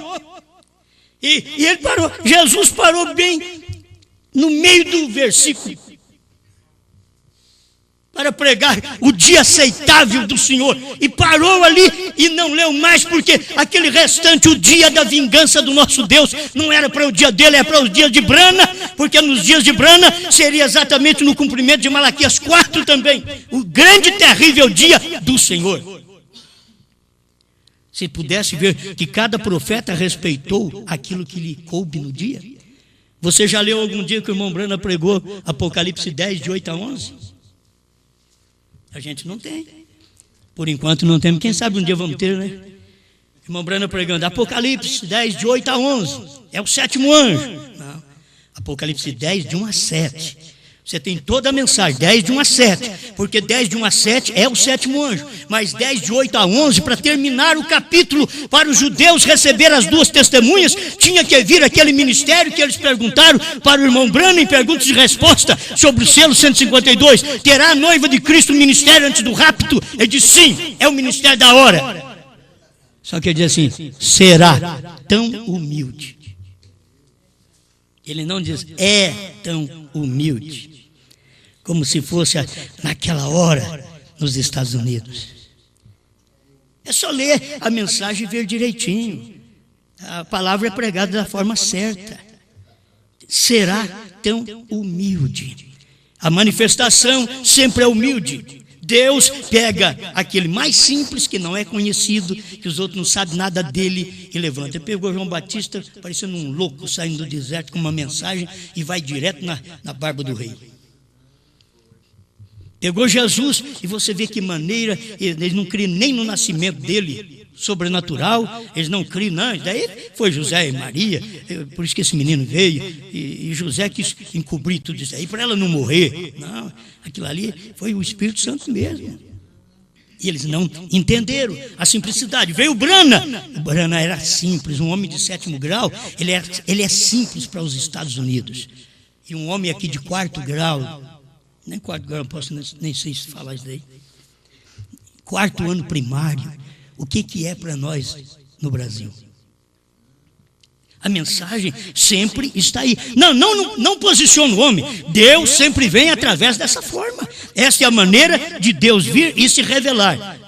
E ele parou, Jesus parou bem no meio do versículo, para pregar o dia aceitável do Senhor, e parou ali e não leu mais, porque aquele restante, o dia da vingança do nosso Deus, não era para o dia dele, é para os dias de Brana, porque nos dias de Brana seria exatamente no cumprimento de Malaquias 4 também, o grande e terrível dia do Senhor. Se pudesse ver que cada profeta respeitou aquilo que lhe coube no dia. Você já leu algum dia que o irmão Brana pregou Apocalipse 10:8-11? A gente não tem. Por enquanto não temos. Quem sabe um dia vamos ter, né? Irmão Brana pregando Apocalipse 10:8-11. É o 7º anjo. Não. Apocalipse 10, de 1 a 7. Você tem toda a mensagem, 10 de 1 a 7, porque 10 de 1 a 7 é o sétimo anjo, mas 10 de 8 a 11, para terminar o capítulo, para os judeus receber as duas testemunhas, tinha que vir aquele ministério que eles perguntaram para o irmão Branham em perguntas e resposta sobre o selo 152, terá a noiva de Cristo ministério antes do rapto? Ele disse sim, é o ministério da hora. Só que ele diz assim, será tão humilde. Ele não diz, é tão humilde, como se fosse naquela hora nos Estados Unidos. É só ler a mensagem e ver direitinho. A palavra é pregada da forma certa. Será tão humilde. A manifestação sempre é humilde. Deus pega aquele mais simples, que não é conhecido, que os outros não sabem nada dele, e levanta. Ele pegou João Batista, parecendo um louco, saindo do deserto com uma mensagem, e vai direto na barba do rei. Pegou Jesus, e você vê que maneira, eles não criam nem no nascimento dele, sobrenatural, eles não criam, não. Daí foi José e Maria, por isso que esse menino veio, e José quis encobrir tudo isso aí, para ela não morrer. Não, aquilo ali foi o Espírito Santo mesmo. E eles não entenderam a simplicidade. Veio o Branham era simples, um homem de 7º grau, ele é simples para os Estados Unidos. E um homem aqui de 4º grau, nem 4º grau, posso nem sei se falar isso daí. 4º ano primário. O que é para nós no Brasil? A mensagem sempre está aí. Não posiciona o homem. Deus sempre vem através dessa forma. Essa é a maneira de Deus vir e se revelar.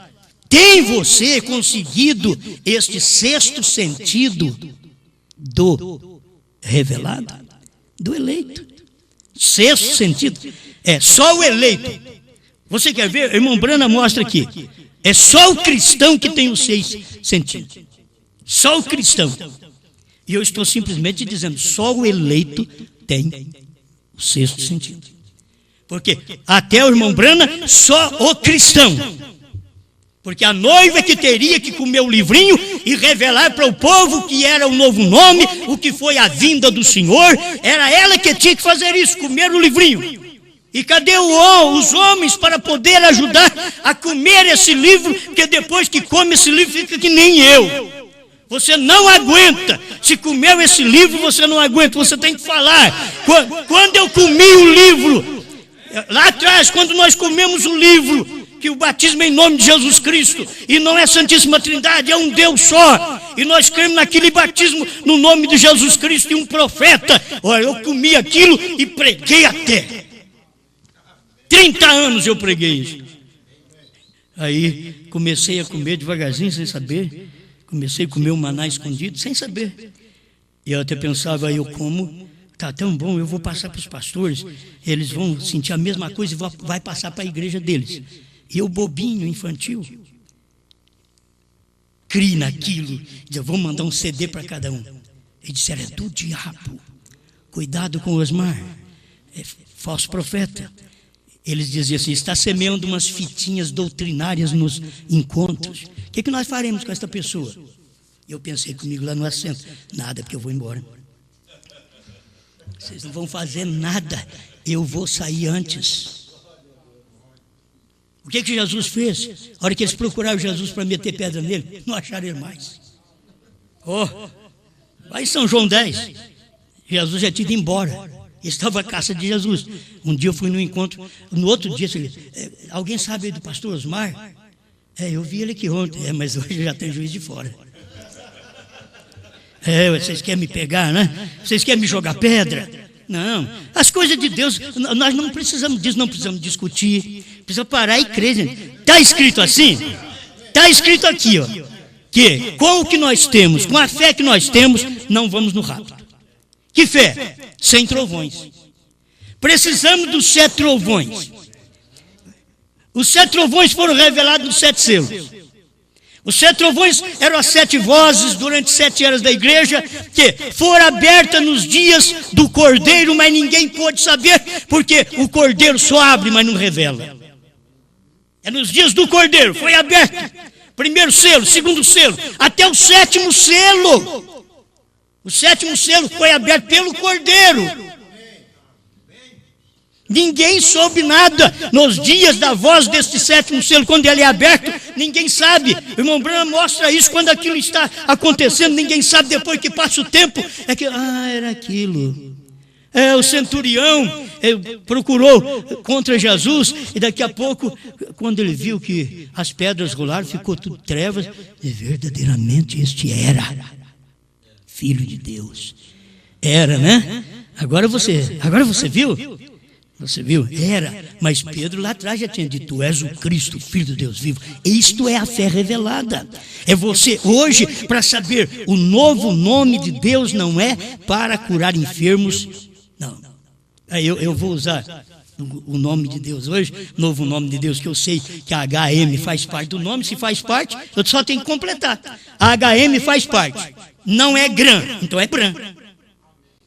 Tem você conseguido este sexto sentido do revelado? Do eleito. Sexto sentido. É só o eleito. Você quer ver? O irmão Branham mostra aqui. É só o cristão que tem os 6 sentidos. Só o cristão. E eu estou simplesmente dizendo, só o eleito tem o 6º sentido. Porque até o irmão Branham, só o cristão. Porque a noiva que teria que comer o livrinho e revelar para o povo que era o novo nome, o que foi a vinda do Senhor, era ela que tinha que fazer isso, comer o livrinho. E cadê os homens para poder ajudar a comer esse livro? Porque depois que come esse livro fica que nem eu. Você não aguenta. Se comeu esse livro, você não aguenta. Você tem que falar. Quando eu comi o livro, lá atrás, quando nós comemos o livro, que o batismo é em nome de Jesus Cristo, e não é Santíssima Trindade, é um Deus só. E nós cremos naquele batismo no nome de Jesus Cristo e um profeta. Olha, eu comi aquilo e preguei até. 30 anos eu preguei isso. Aí comecei a comer devagarzinho, sem saber. Comecei a comer o maná escondido, sem saber. E eu até pensava, eu como, está tão bom, eu vou passar para os pastores, eles vão sentir a mesma coisa e vai passar para a igreja deles. E eu, bobinho, infantil, criei naquilo, eu vou mandar um CD para cada um. E disseram, é do diabo, cuidado com o Osmar, é falso profeta. Eles diziam assim, está semeando umas fitinhas doutrinárias nos encontros. O que nós faremos com esta pessoa? Eu pensei comigo lá no assento, nada, porque eu vou embora. Vocês não vão fazer nada, eu vou sair antes. O que Jesus fez? A hora que eles procuraram Jesus para meter pedra nele, não acharam ele mais. Vai em São João 10, Jesus já tinha ido embora. Estava a caça de Jesus. Um dia eu fui no encontro, no outro dia, alguém sabe aí do pastor Osmar? Eu vi ele aqui ontem, mas hoje já tem juiz de fora. Vocês querem me pegar, né? Vocês querem me jogar pedra? Não, as coisas de Deus, nós não precisamos disso, não precisamos discutir, precisa parar e crer. Está escrito assim? Está escrito aqui, ó, que com o que nós temos, com a fé que nós temos, não vamos no rapto. Que fé? Sem trovões. Precisamos dos 7 trovões. Os 7 trovões foram revelados nos 7 selos. Os 7 trovões eram as 7 vozes durante 7 eras da igreja, que foram abertas nos dias do Cordeiro, mas ninguém pôde saber, porque o Cordeiro só abre, mas não revela. É nos dias do Cordeiro, foi aberto. Primeiro selo, segundo selo, até o 7º selo. O 7º selo foi aberto pelo Cordeiro. Ninguém soube nada nos dias da voz deste sétimo selo, quando ele é aberto, ninguém sabe. O irmão Branham mostra isso quando aquilo está acontecendo, ninguém sabe depois que passa o tempo. É que, era aquilo. O centurião procurou contra Jesus, e daqui a pouco, quando ele viu que as pedras rolaram, ficou tudo trevas, e verdadeiramente este era Filho de Deus. Era, né? Agora você viu? Você viu? Era. Mas Pedro lá atrás já tinha dito: tu és o Cristo, Filho de Deus vivo. Isto é a fé revelada. É você hoje para saber o novo nome de Deus não é para curar enfermos. Não. Aí eu vou usar o nome de Deus hoje, novo nome de Deus, que eu sei que a HM faz parte do nome. Se faz parte, eu só tenho que completar. A HM faz parte. Não é GRAM, então é BRAM.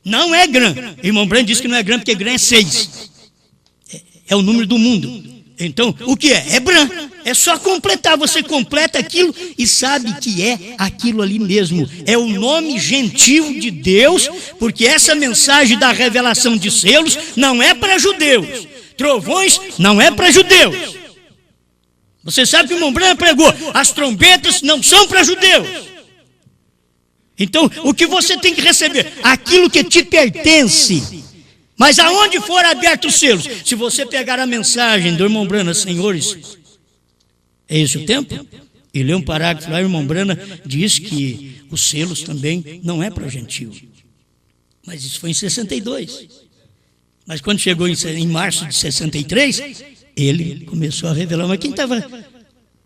Não é GRAM. Irmão Branham disse que não é GRAM porque GRAM é 6. É o número do mundo. Então, o que é? É BRAM. É só completar. Você completa aquilo e sabe que é aquilo ali mesmo. É o nome gentil de Deus, porque essa mensagem da revelação de selos não é para judeus. Trovões não é para judeus. Você sabe que o irmão Branham pregou: as trombetas não são para judeus. Então, o que você tem que receber? Aquilo que te pertence. Mas aonde for aberto os selos, se você pegar a mensagem do irmão Branham, senhores, é esse o tempo? E ler um parágrafo lá, o irmão Branham diz que os selos também não é para gentil. Mas isso foi em 62. Mas quando chegou em março de 63, ele começou a revelar. Mas quem estava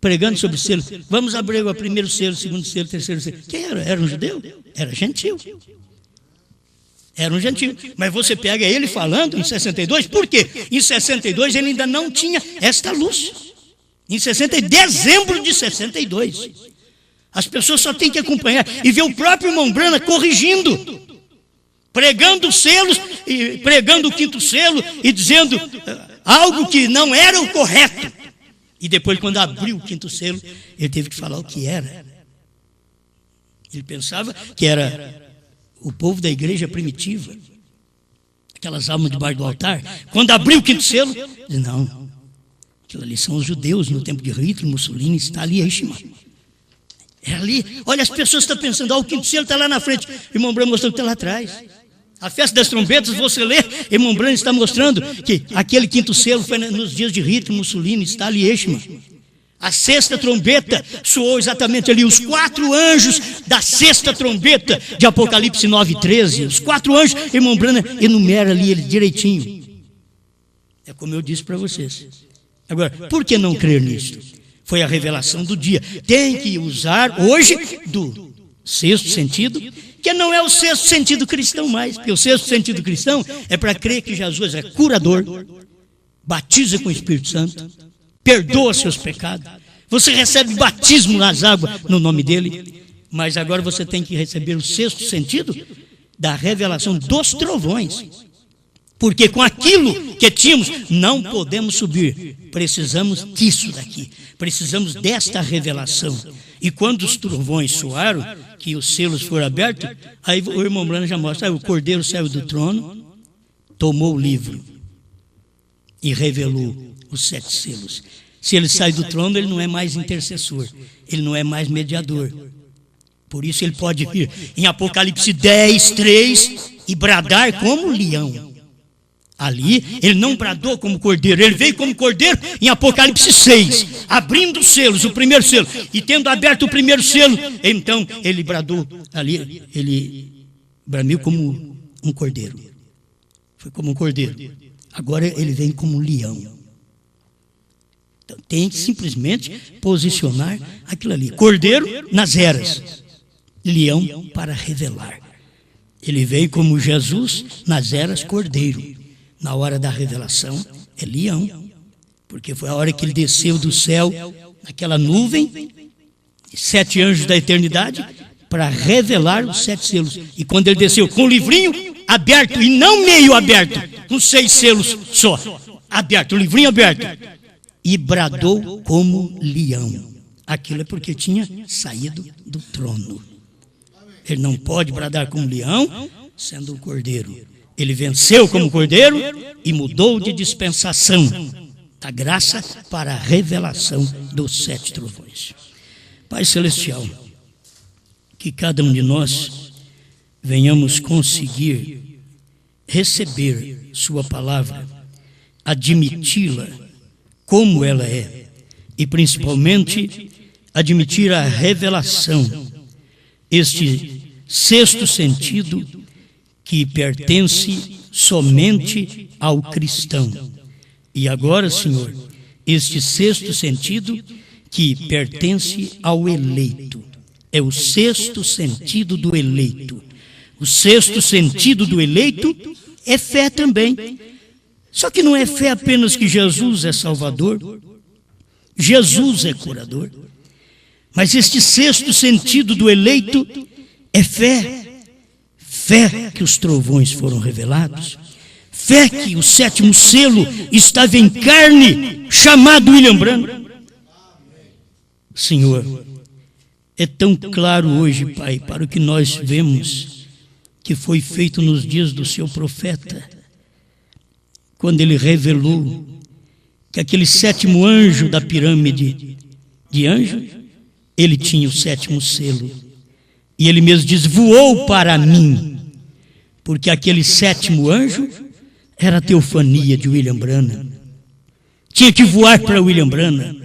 pregando sobre selos? Vamos abrir o primeiro selo, segundo selo, terceiro selo. Quem era? Era um judeu? Era gentil. Era um gentil. Mas você pega ele falando em 62, por quê? Em 62 ele ainda não tinha esta luz. Em dezembro de 62. As pessoas só têm que acompanhar e ver o próprio irmão Branham corrigindo, pregando selos, e pregando o quinto selo e dizendo algo que não era o correto. E depois, quando abriu o quinto selo, ele teve que falar o que era. Ele pensava que era o povo da igreja primitiva, aquelas almas debaixo do altar. Quando abriu o quinto selo, disse: não, aquilo ali são os judeus no tempo de Hitler, Mussolini, Stalin, Eichmann. É ali. Olha, as pessoas estão pensando: o quinto selo está lá na frente. Irmão Branham mostrou que está lá atrás. A festa das trombetas, você lê, irmão Branham está mostrando que aquele quinto selo foi nos dias de Hitler, Mussolini, Stalin, Eichmann. A sexta trombeta soou exatamente ali, os 4 anjos da sexta trombeta de Apocalipse 9:13. Os 4 anjos, irmão Branham enumera ali ele direitinho. É como eu disse para vocês. Agora, por que não crer nisso? Foi a revelação do dia. Tem que usar hoje do sexto sentido, que não é o sexto sentido cristão mais, porque o sexto sentido cristão é para crer que Jesus é curador, batiza com o Espírito Santo, perdoa seus pecados, você recebe batismo nas águas no nome dele. Mas agora você tem que receber o sexto sentido da revelação dos trovões, porque com aquilo que tínhamos não podemos subir. Precisamos disso daqui, precisamos desta revelação. E quando os trovões soaram, que os selos foram abertos, aí o irmão Branham já mostra: aí o cordeiro saiu do trono, tomou o livro e revelou os 7 selos. Se ele sai do trono, ele não é mais intercessor, ele não é mais mediador. Por isso ele pode vir em Apocalipse 10:3 e bradar como leão. Ali ele não bradou como cordeiro, ele veio como cordeiro em Apocalipse 6, abrindo os selos, o primeiro selo, e tendo aberto o primeiro selo, então ele bradou ali, ele bramiu como um cordeiro. Foi como um cordeiro. Agora ele vem como um leão. Então tem que simplesmente posicionar aquilo ali. Cordeiro nas eras, leão para revelar. Ele veio como Jesus nas eras, cordeiro. Na hora da revelação é leão, porque foi a hora que ele desceu do céu, naquela nuvem, 7 anjos da eternidade, para revelar os 7 selos. E quando ele desceu com o livrinho aberto, e não meio aberto, com 6 selos só, aberto, o livrinho aberto, e bradou como leão. Aquilo é porque tinha saído do trono. Ele não pode bradar como leão, sendo um cordeiro. Ele venceu como cordeiro e mudou de dispensação da graça para a revelação dos 7 trovões. Pai Celestial, que cada um de nós venhamos conseguir receber sua palavra, admiti-la como ela é e principalmente admitir a revelação, este 6º sentido que pertence somente ao cristão. E agora, Senhor, este 6º sentido que pertence ao eleito. É o 6º sentido do eleito. O 6º sentido do eleito é fé também. Só que não é fé apenas que Jesus é Salvador, Jesus é curador. Mas este 6º sentido do eleito é fé. Fé que os trovões foram revelados. Fé que o 7º selo estava em carne, chamado William Branham. Senhor, é tão claro hoje, Pai, para o que nós vemos que foi feito nos dias do seu profeta, quando ele revelou que aquele 7º anjo da pirâmide de anjo, ele tinha o 7º selo. E ele mesmo diz: voou para mim, porque aquele 7º anjo era a teofania de William Branham. Tinha que voar para William Branham.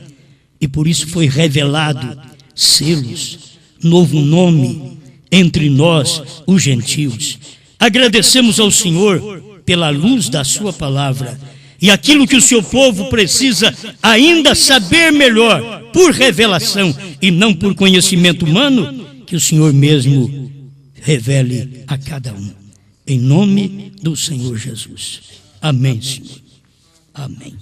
E por isso foi revelado selos, novo nome entre nós, os gentios. Agradecemos ao Senhor pela luz da sua palavra. E aquilo que o seu povo precisa ainda saber melhor, por revelação e não por conhecimento humano, que o Senhor mesmo revele a cada um. Em nome do Senhor Jesus. Amém, Senhor. Amém.